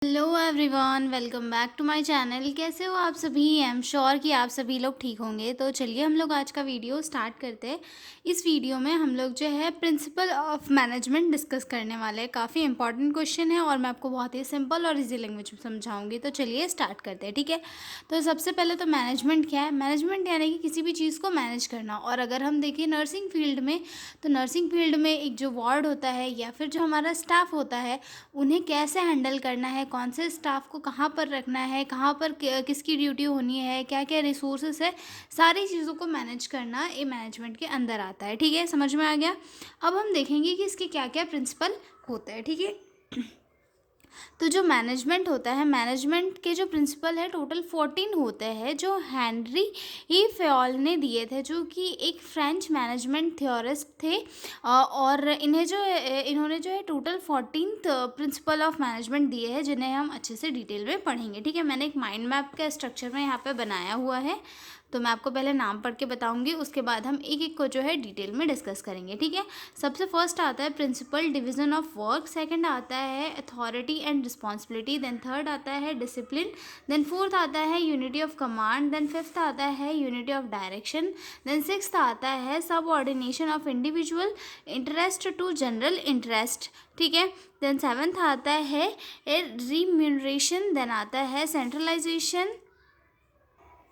Hello everyone, welcome back to my channel. कैसे हो आप सभी? आई एम श्योर कि आप सभी लोग ठीक होंगे। तो चलिए हम लोग आज का वीडियो स्टार्ट करते हैं। इस वीडियो में हम लोग जो है प्रिंसिपल ऑफ मैनेजमेंट डिस्कस करने वाले हैं। काफ़ी इंपॉर्टेंट क्वेश्चन है और मैं आपको बहुत ही सिंपल और इजी लैंग्वेज में समझाऊंगी। तो चलिए स्टार्ट करते हैं, ठीक है। तो सबसे पहले तो मैनेजमेंट क्या है? मैनेजमेंट यानी कि किसी भी चीज़ को मैनेज करना। और अगर हम देखिए नर्सिंग फील्ड में, तो नर्सिंग फील्ड में एक जो वार्ड होता है या फिर जो हमारा स्टाफ होता है, उन्हें कैसे हैंडल करना है, कौन से स्टाफ को कहाँ पर रखना है, कहाँ पर किसकी ड्यूटी होनी है, क्या क्या रिसोर्सेस है, सारी चीज़ों को मैनेज करना ये मैनेजमेंट के अंदर आता है। ठीक है, समझ में आ गया। अब हम देखेंगे कि इसके क्या क्या प्रिंसिपल होते हैं। ठीक है, तो जो मैनेजमेंट होता है, मैनेजमेंट के जो प्रिंसिपल है टोटल 14 होते हैं, जो हेनरी फेयोल ने दिए थे, जो कि एक फ्रेंच मैनेजमेंट थ्योरिस्ट थे। और इन्होंने जो है टोटल 14 प्रिंसिपल ऑफ मैनेजमेंट दिए हैं, जिन्हें हम अच्छे से डिटेल में पढ़ेंगे। ठीक है, मैंने एक माइंड मैप का स्ट्रक्चर में यहाँ पे बनाया हुआ है। तो मैं आपको पहले नाम पढ़ के बताऊंगी, उसके बाद हम एक एक को जो है डिटेल में डिस्कस करेंगे। ठीक है, सबसे फर्स्ट आता है principle division of work, second आता है authority and responsibility, then third आता है डिसिप्लिन, देन फोर्थ आता है unity of command, then fifth आता है unity of direction, then sixth आता है subordination of individual interest to general interest. ठीक है, देन सेवन्थ आता है रिम्यूनरेशन, देन आता है सेंट्रलाइजेशन,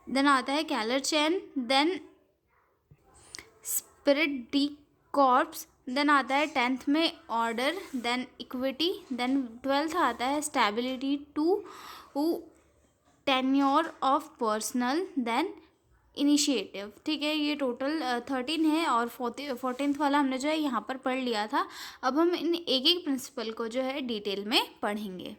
देन आता है scalar chain, then spirit de corps, then आता है टेंथ में order, then equity, then twelfth आता है stability to tenure of personal, then initiative. ठीक है, ये टोटल 13 है और 14th वाला हमने जो है यहाँ पर पढ़ लिया था। अब हम इन एक एक प्रिंसिपल को जो है डिटेल में पढ़ेंगे।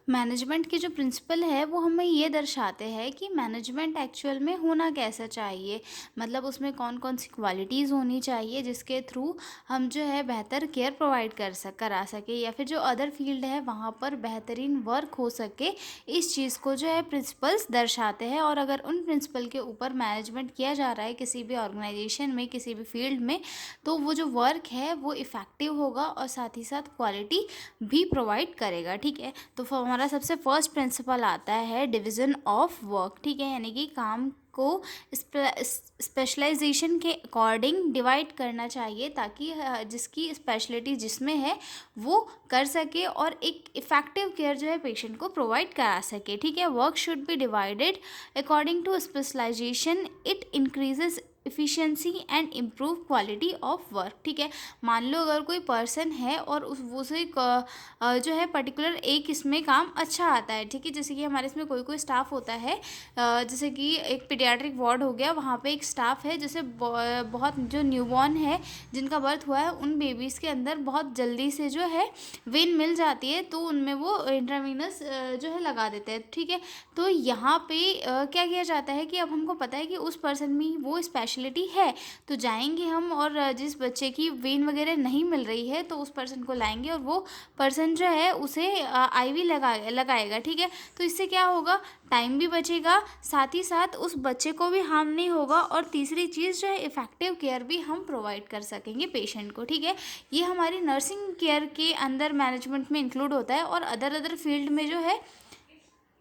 मैनेजमेंट के जो प्रिंसिपल है वो हमें ये दर्शाते हैं कि मैनेजमेंट एक्चुअल में होना कैसा चाहिए, मतलब उसमें कौन कौन सी क्वालिटीज़ होनी चाहिए जिसके थ्रू हम जो है बेहतर केयर प्रोवाइड करा सके, या फिर जो अदर फील्ड है वहाँ पर बेहतरीन वर्क हो सके। इस चीज़ को जो है प्रिंसिपल्स दर्शाते हैं। और अगर उन प्रिंसिपल के ऊपर मैनेजमेंट किया जा रहा है किसी भी ऑर्गेनाइजेशन में, किसी भी फील्ड में, तो वो जो वर्क है वो इफ़ेक्टिव होगा और साथ ही साथ क्वालिटी भी प्रोवाइड करेगा। ठीक है, तो हमारा सबसे फर्स्ट प्रिंसिपल आता है डिवीज़न ऑफ वर्क। ठीक है, यानी कि काम को स्पेशलाइजेशन के अकॉर्डिंग डिवाइड करना चाहिए, ताकि जिसकी स्पेशलिटी जिसमें है वो कर सके और एक इफ़ेक्टिव केयर जो है पेशेंट को प्रोवाइड करा सके। ठीक है, work should be divided according to specialization, it increases efficiency and improve quality of work. ठीक है, मान लो अगर कोई पर्सन है और उसे जो है पर्टिकुलर एक इसमें काम अच्छा आता है। ठीक है, जैसे कि हमारे इसमें कोई कोई स्टाफ होता है, जैसे कि एक पीडियाट्रिक वार्ड हो गया, वहाँ पे एक स्टाफ है जैसे बहुत जो न्यूबॉर्न है जिनका बर्थ हुआ है, उन बेबीज़ के अंदर बहुत जल्दी से जो है वेन मिल जाती है, तो उनमें वो इंट्रावीनस जो है लगा देते हैं। ठीक है, तो यहाँ पे क्या किया जाता है कि अब हमको पता है कि उस पर्सन में वो स्पेशलिटी है, तो जाएंगे हम और जिस बच्चे की वेन वगैरह नहीं मिल रही है तो उस पर्सन को लाएंगे और वो पर्सन जो है उसे आईवी लगाएगा। ठीक है, तो इससे क्या होगा, टाइम भी बचेगा, साथ ही साथ उस बच्चे को भी हार्म नहीं होगा, और तीसरी चीज़ जो है इफ़ेक्टिव केयर भी हम प्रोवाइड कर सकेंगे पेशेंट को। ठीक है, ये हमारी नर्सिंग केयर के अंदर मैनेजमेंट में इंक्लूड होता है, और अदर फील्ड में जो है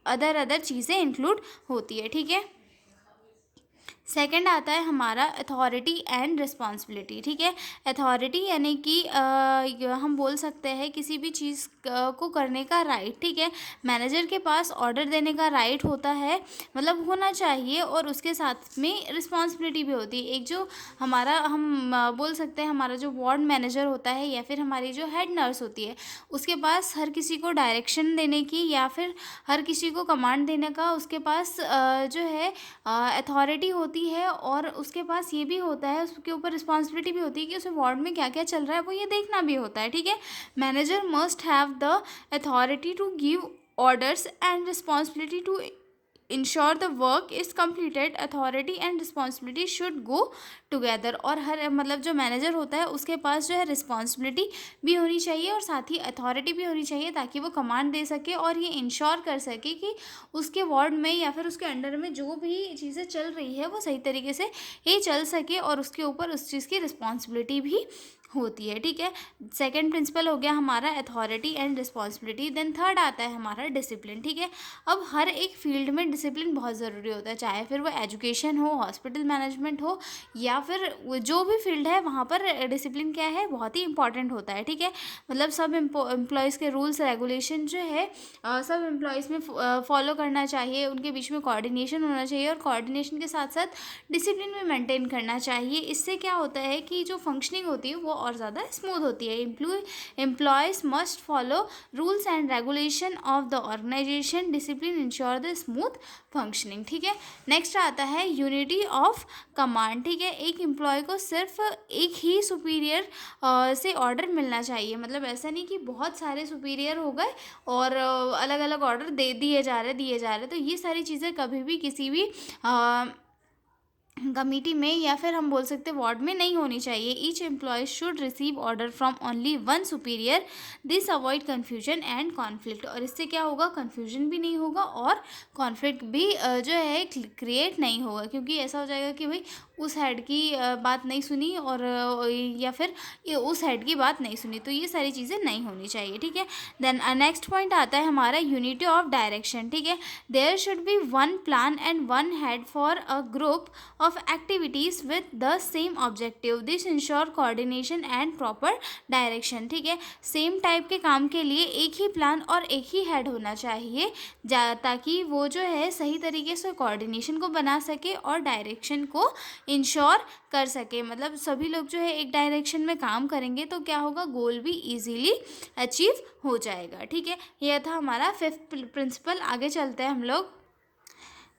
अदर चीज़ें इंक्लूड होती है। ठीक है, सेकंड आता है हमारा अथॉरिटी एंड रिस्पॉन्सिबिलिटी। ठीक है, अथॉरिटी यानी कि हम बोल सकते हैं किसी भी चीज़ को करने का राइट। ठीक है, मैनेजर के पास ऑर्डर देने का राइट होता है, मतलब होना चाहिए, और उसके साथ में रिस्पॉन्सिबिलिटी भी होती है। एक जो हमारा हम बोल सकते हैं हमारा जो वार्ड मैनेजर होता है या फिर हमारी जो हेड नर्स होती है, उसके पास हर किसी को डायरेक्शन देने की या फिर हर किसी को कमांड देने का उसके पास जो है अथॉरिटी होती है, और उसके पास ये भी होता है, उसके ऊपर रिस्पॉन्सिबिलिटी भी होती है कि उसे वार्ड में क्या क्या चल रहा है वो ये देखना भी होता है। ठीक है, manager must have the authority to give orders and responsibility to ensure the work is completed, authority and responsibility should go together. और हर मतलब जो मैनेजर होता है उसके पास जो है रिस्पॉन्सिबिलिटी भी होनी चाहिए और साथ ही अथॉरिटी भी होनी चाहिए, ताकि वो कमांड दे सके और ये इंश्योर कर सके कि उसके वार्ड में या फिर उसके अंडर में जो भी चीज़ें चल रही है वो सही तरीके से ही चल सके, और उसके ऊपर उस चीज़ की रिस्पॉन्सिबिलिटी भी होती है, ठीक है। सेकंड प्रिंसिपल हो गया हमारा authority and responsibility. Then third आता है हमारा डिसिप्लिन, ठीक है। अब हर एक फील्ड में डिसिप्लिन बहुत ज़रूरी होता है, चाहे फिर वो एजुकेशन हो, हॉस्पिटल मैनेजमेंट हो, या फिर जो भी फील्ड है वहाँ पर डिसिप्लिन क्या है, बहुत ही इंपॉर्टेंट होता है, ठीक है। मतलब सब एम्प्लॉयज़ के रूल्स रेगुलेशन जो है सब एम्प्लॉयज़ में फॉलो करना चाहिए, उनके बीच में कोऑर्डिनेशन होना चाहिए, और कोऑर्डिनेशन के साथ साथ डिसिप्लिन भी मेंटेन करना चाहिए। इससे क्या होता है कि जो फंक्शनिंग होती है वो और ज़्यादा स्मूथ होती है। Employees must follow rules and regulation of the organization, discipline ensure the smooth functioning, ठीक है। नेक्स्ट आता है यूनिटी ऑफ कमांड, ठीक है। एक एम्प्लॉय को सिर्फ एक ही सुपीरियर से ऑर्डर मिलना चाहिए, मतलब ऐसा नहीं कि बहुत सारे सुपीरियर हो गए और अलग अलग ऑर्डर दे दिए जा रहे, तो ये सारी चीज़ें कभी भी किसी भी कमिटी में या फिर हम बोल सकते हैं वार्ड में नहीं होनी चाहिए। Each employ should receive order from only one superior, this avoid confusion and conflict. और इससे क्या होगा, कन्फ्यूजन भी नहीं होगा और कॉन्फ्लिक्ट भी जो है क्रिएट नहीं होगा, क्योंकि ऐसा हो जाएगा कि भाई उस हेड की बात नहीं सुनी और या फिर उस हेड की बात नहीं सुनी, तो ये सारी चीज़ें नहीं होनी चाहिए, ठीक है। देन नेक्स्ट पॉइंट आता है हमारा यूनिटी ऑफ डायरेक्शन, ठीक है। There should be one plan and one head for a group of activities with the same objective, this ensure coordination and proper direction, ठीक है। सेम टाइप के काम के लिए एक ही प्लान और एक ही हेड होना चाहिए, ताकि वो जो है सही तरीके से कोऑर्डिनेशन को बना सके और डायरेक्शन को इंश्योर कर सके। मतलब सभी लोग जो है एक डायरेक्शन में काम करेंगे तो क्या होगा, गोल भी इजीली अचीव हो जाएगा, ठीक है। यह था हमारा फिफ्थ प्रिंसिपल। आगे चलते हैं हम लोग।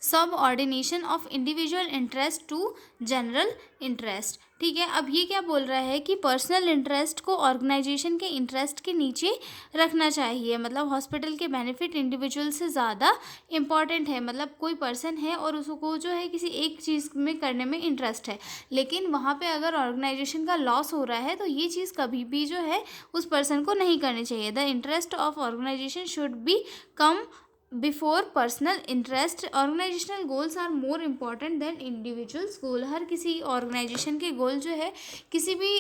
Subordination of individual interest to general interest, ठीक है। अब ये क्या बोल रहा है कि पर्सनल इंटरेस्ट को ऑर्गेनाइजेशन के इंटरेस्ट के नीचे रखना चाहिए, मतलब हॉस्पिटल के बेनिफिट इंडिविजुअल से ज़्यादा इम्पॉर्टेंट है। मतलब कोई पर्सन है और उसको जो है किसी एक चीज़ में करने में इंटरेस्ट है, लेकिन वहाँ पे अगर ऑर्गेनाइजेशन का लॉस हो रहा है तो ये चीज़ कभी भी जो है उस पर्सन को नहीं करनी चाहिए। The interest of organization should be come before personal interest, organizational goals are more important than individuals goal. हर किसी ऑर्गेनाइजेशन के गोल जो है किसी भी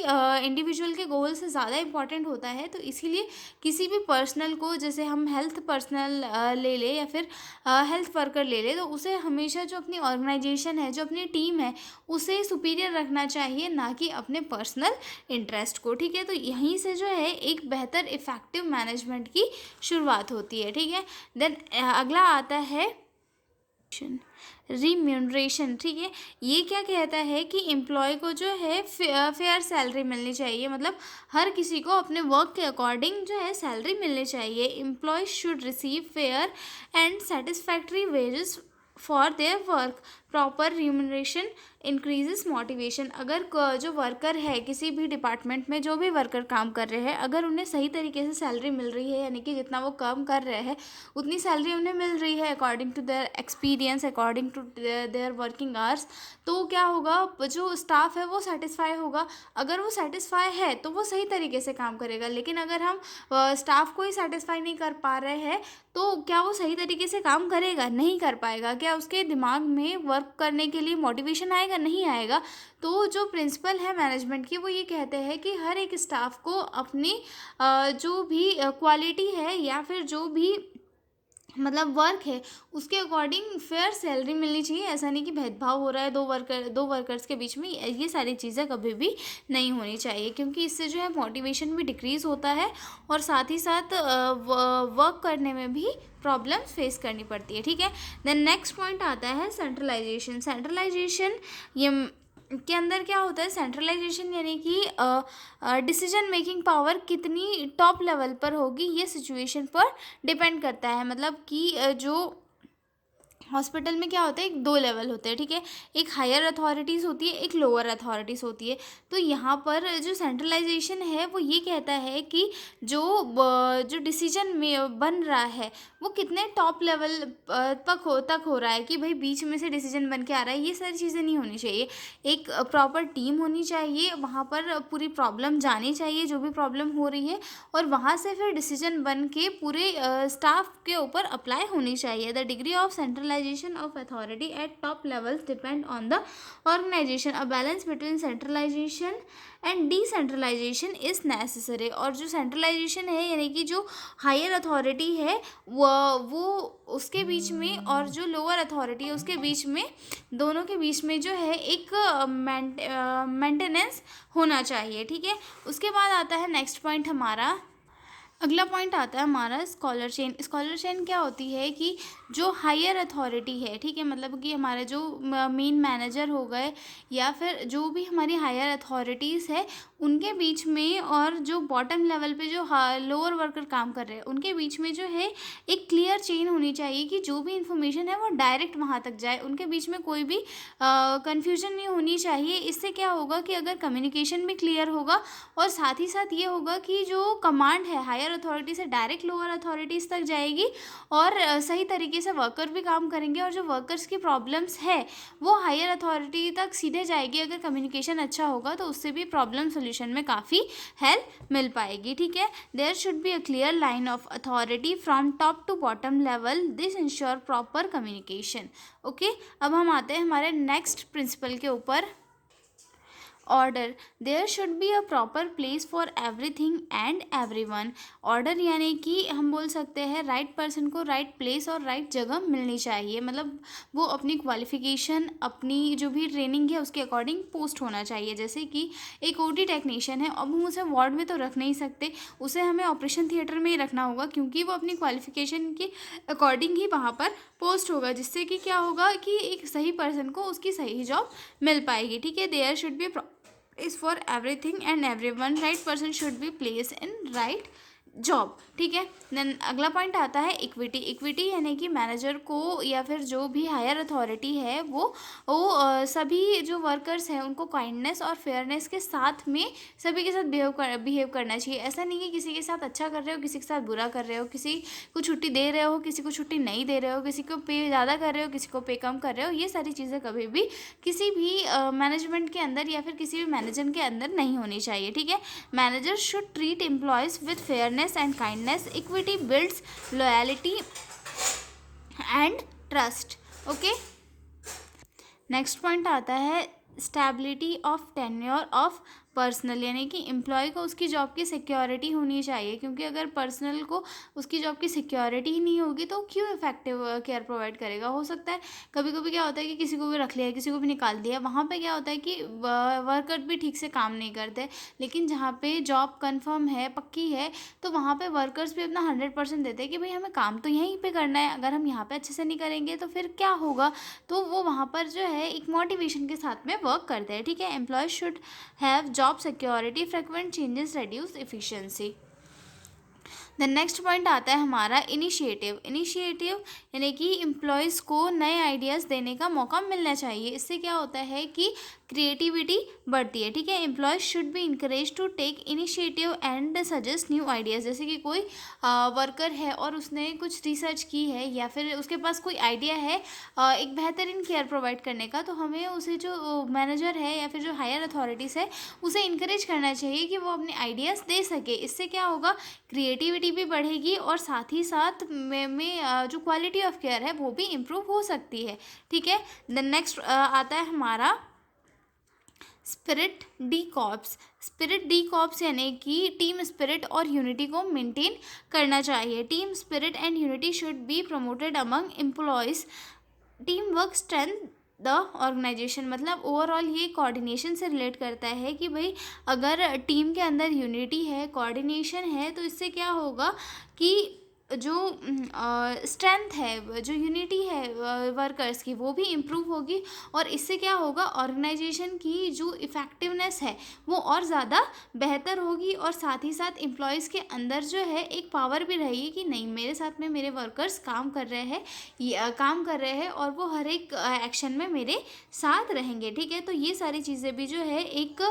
इंडिविजुअल के गोल से ज़्यादा इम्पॉर्टेंट होता है, तो इसीलिए किसी भी पर्सनल को, जैसे हम हेल्थ पर्सनल ले लें या फिर हेल्थ वर्कर ले लें, तो उसे हमेशा जो अपनी ऑर्गेनाइजेशन है, जो अपनी टीम है, उसे सुपीरियर रखना चाहिए, ना कि अपने पर्सनल इंटरेस्ट को, ठीक है। तो यहीं से जो है एक बेहतर इफेक्टिव मैनेजमेंट की शुरुआत होती है, ठीक है। देन अगला आता है रिम्यूनरेशन, ठीक है। ये क्या कहता है कि एम्प्लॉय को जो है फेयर सैलरी मिलनी चाहिए, मतलब हर किसी को अपने वर्क के अकॉर्डिंग जो है सैलरी मिलनी चाहिए। Employee should receive fair and satisfactory wages for their work, proper remuneration increases motivation. अगर जो वर्कर है किसी भी डिपार्टमेंट में, जो भी वर्कर काम कर रहे हैं, अगर उन्हें सही तरीके से सैलरी मिल रही है, यानी कि जितना वो काम कर रहे हैं उतनी सैलरी उन्हें मिल रही है according to their experience, according to their working hours, तो क्या होगा, जो स्टाफ है वो सेटिस्फाई होगा। अगर वो सेटिस्फाई है तो वो सही तरीके से काम करेगा, लेकिन अगर हम स्टाफ को ही सेटिस्फाई नहीं कर पा रहे हैं तो क्या वो सही तरीके से काम करेगा, नहीं कर पाएगा। क्या उसके दिमाग में वर्क करने के लिए मोटिवेशन आएगा, नहीं आएगा। तो जो प्रिंसिपल है मैनेजमेंट की, वो ये कहते हैं कि हर एक स्टाफ को अपनी जो भी क्वालिटी है या फिर जो भी मतलब वर्क है उसके अकॉर्डिंग फेयर सैलरी मिलनी चाहिए। ऐसा नहीं कि भेदभाव हो रहा है दो वर्कर्स के बीच में, ये सारी चीज़ें कभी भी नहीं होनी चाहिए, क्योंकि इससे जो है मोटिवेशन भी डिक्रीज़ होता है और साथ ही साथ वर्क करने में भी प्रॉब्लम फेस करनी पड़ती है, ठीक है। देन नेक्स्ट पॉइंट आता है सेंट्रलाइजेशन। सेंट्रलाइजेशन ये के अंदर क्या होता है, सेंट्रलाइजेशन यानी कि डिसीजन मेकिंग पावर कितनी टॉप लेवल पर होगी, ये सिचुएशन पर डिपेंड करता है। मतलब कि जो हॉस्पिटल में क्या होता है, एक दो लेवल होते हैं, ठीक है। एक हायर अथॉरिटीज़ होती है, एक लोअर अथॉरिटीज़ होती है। तो यहाँ पर जो सेंट्रलाइजेशन है वो ये कहता है कि जो डिसीजन में बन रहा है वो कितने टॉप लेवल तक हो रहा है, कि भाई बीच में से डिसीजन बन के आ रहा है, ये सारी चीज़ें नहीं होनी चाहिए। एक प्रॉपर टीम होनी चाहिए, वहाँ पर पूरी प्रॉब्लम जानी चाहिए जो भी प्रॉब्लम हो रही है, और वहाँ से फिर डिसीजन बन के पूरे स्टाफ के ऊपर अप्लाई होनी चाहिए। The degree of central decentralization of authority at top levels depend on the organization. A balance between centralization and decentralization is necessary. और जो सेंट्रलाइजेशन है यानी कि जो हायर अथॉरिटी है वो उसके बीच में, और जो लोअर अथॉरिटी है उसके बीच में, दोनों के बीच में जो है एक मेंटेनेंस होना चाहिए। ठीक है, उसके बाद आता है नेक्स्ट पॉइंट हमारा, अगला पॉइंट आता है हमारा स्कॉलर चेन। स्कॉलर चेन क्या होती है कि जो हायर अथॉरिटी है, ठीक है, मतलब कि हमारे जो मेन मैनेजर हो गए या फिर जो भी हमारी हायर अथॉरिटीज़ है उनके बीच में, और जो बॉटम लेवल पे जो लोअर वर्कर काम कर रहे हैं उनके बीच में जो है एक क्लियर चेन होनी चाहिए कि जो भी इंफॉर्मेशन है वो डायरेक्ट वहाँ तक जाए, उनके बीच में कोई भी कन्फ्यूजन नहीं होनी चाहिए। इससे क्या होगा कि अगर कम्युनिकेशन भी क्लियर होगा और साथ ही साथ ये होगा कि जो कमांड है हायर अथॉरिटी से डायरेक्ट लोअर अथॉरिटीज़ तक जाएगी, और सही तरीके से वर्कर भी काम करेंगे, और जो वर्कर्स की प्रॉब्लम्स है वो हायर अथॉरिटी तक सीधे जाएगी। अगर कम्युनिकेशन अच्छा होगा तो उससे भी प्रॉब्लम सोल्यूशन में काफ़ी हेल्प मिल पाएगी। ठीक है, there should be a clear line of authority from top to bottom level, this ensure proper communication. Okay, अब हम आते हैं हमारे नेक्स्ट प्रिंसिपल के ऊपर, order. There should be a proper place for everything and everyone. Order यानी कि हम बोल सकते हैं राइट पर्सन को राइट प्लेस और राइट जगह मिलनी चाहिए, मतलब वो अपनी क्वालिफिकेशन, अपनी जो भी ट्रेनिंग है उसके अकॉर्डिंग पोस्ट होना चाहिए। जैसे कि एक ओटी टेक्नीशियन है, अब हम उसे वार्ड में तो रख नहीं सकते, उसे हमें ऑपरेशन थिएटर में ही रखना होगा, क्योंकि वो अपनी क्वालिफिकेशन के अकॉर्डिंग ही वहाँ पर पोस्ट होगा, जिससे कि क्या होगा कि एक सही पर्सन को उसकी सही जॉब मिल पाएगी। ठीक है, there should be is for everything and everyone, right person should be placed in right job. ठीक है, देन अगला पॉइंट आता है इक्विटी। इक्विटी यानी कि मैनेजर को या फिर जो भी हायर अथॉरिटी है वो सभी जो वर्कर्स हैं उनको काइंडनेस और फेयरनेस के साथ में सभी के साथ बिहेव करना चाहिए। ऐसा नहीं कि किसी के साथ अच्छा कर रहे हो, किसी के साथ बुरा कर रहे हो, किसी को छुट्टी दे रहे हो, किसी को छुट्टी नहीं दे रहे हो, किसी को पे ज़्यादा कर रहे हो, किसी को पे कम कर रहे हो। ये सारी चीज़ें कभी भी किसी भी मैनेजमेंट के अंदर या फिर किसी भी मैनेजर के अंदर नहीं होनी चाहिए। ठीक है, manager should treat employees with fairness and kindness. Equity builds loyalty and trust. Okay, next point आता है stability of tenure of personal, यानी कि एम्प्लॉय को उसकी जॉब की सिक्योरिटी होनी चाहिए, क्योंकि अगर पर्सनल को उसकी जॉब की सिक्योरिटी ही नहीं होगी तो क्यों इफेक्टिव केयर प्रोवाइड करेगा। हो सकता है कभी कभी क्या होता है कि किसी को भी रख लिया, किसी को भी निकाल दिया, वहाँ पे क्या होता है कि वर्कर भी ठीक से काम नहीं करते, लेकिन जहाँ पे जॉब कंफर्म है, पक्की है, तो वहाँ पे वर्कर्स भी अपना 100% देते हैं कि भाई हमें काम तो यहीं पे करना है, अगर हम यहाँ पे अच्छे से नहीं करेंगे तो फिर क्या होगा, तो वो वहाँ पर जो है एक मोटिवेशन के साथ में वर्क करते हैं। ठीक है, employee should have job security, frequent changes reduce efficiency. Then next point आता है हमारा इनिशिएटिव। इनिशिएटिव यानी कि एम्प्लॉयज़ को नए आइडियाज़ देने का मौका मिलना चाहिए। इससे क्या होता है कि क्रिएटिविटी बढ़ती है। ठीक है, employees should be encourage to take initiative and suggest new ideas. जैसे कि कोई वर्कर है और उसने कुछ रिसर्च की है या फिर उसके पास कोई आइडिया है एक बेहतरीन केयर प्रोवाइड करने का, तो हमें उसे जो मैनेजर है या फिर जो हायर अथॉरिटीज़ है उसे इंकरेज करना चाहिए कि वो अपने आइडियाज़ दे सके। इससे क्या होगा, क्रिएटिविटी भी बढ़ेगी और साथ ही साथ में जो क्वालिटी ऑफ केयर है वो भी इम्प्रूव हो सकती है। ठीक है, देन नेक्स्ट आता है हमारा spirit de corps. Spirit de corps यानी कि टीम स्पिरिट और यूनिटी को मेंटेन करना चाहिए। Team spirit and unity should be promoted among employees. Team work strength the organization, मतलब ओवरऑल ये कोऑर्डिनेशन से रिलेट करता है कि भाई अगर टीम के अंदर यूनिटी है, कोऑर्डिनेशन है, तो इससे क्या होगा कि जो स्ट्रेंथ है, जो यूनिटी है वर्कर्स की, वो भी इम्प्रूव होगी, और इससे क्या होगा, ऑर्गेनाइजेशन की जो इफ़ेक्टिवनेस है वो और ज़्यादा बेहतर होगी, और साथ ही साथ एम्प्लॉयज़ के अंदर जो है एक पावर भी रहेगी कि नहीं, मेरे साथ में मेरे वर्कर्स काम कर रहे हैं और वो हर एक एक्शन में मेरे साथ रहेंगे। ठीक है, तो ये सारी चीज़ें भी जो है एक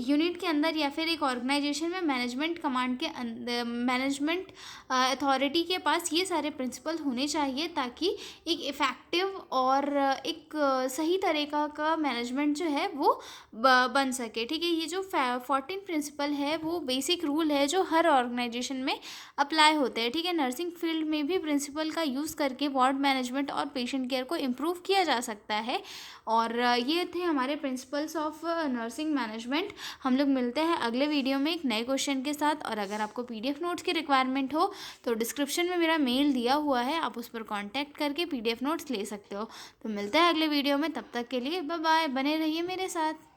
यूनिट के अंदर या फिर एक ऑर्गेनाइजेशन में मैनेजमेंट कमांड के अंदर, मैनेजमेंट अथॉरिटी के पास ये सारे प्रिंसिपल होने चाहिए, ताकि एक इफ़ेक्टिव और एक सही तरीका का मैनेजमेंट जो है वो बन सके। ठीक है, ये जो 14 प्रिंसिपल है वो बेसिक रूल है जो हर ऑर्गेनाइजेशन में अप्लाई होते हैं। ठीक है, नर्सिंग फील्ड में भी प्रिंसिपल का यूज़ करके वार्ड मैनेजमेंट और पेशेंट केयर को इम्प्रूव किया जा सकता है। और ये थे हमारे प्रिंसिपल्स ऑफ नर्सिंग मैनेजमेंट। हम लोग मिलते हैं अगले वीडियो में एक नए क्वेश्चन के साथ। और अगर आपको पीडीएफ नोट्स की रिक्वायरमेंट हो तो डिस्क्रिप्शन में मेरा मेल दिया हुआ है, आप उस पर कांटेक्ट करके पीडीएफ नोट्स ले सकते हो। तो मिलते हैं अगले वीडियो में, तब तक के लिए बाय बाय, बने रहिए मेरे साथ।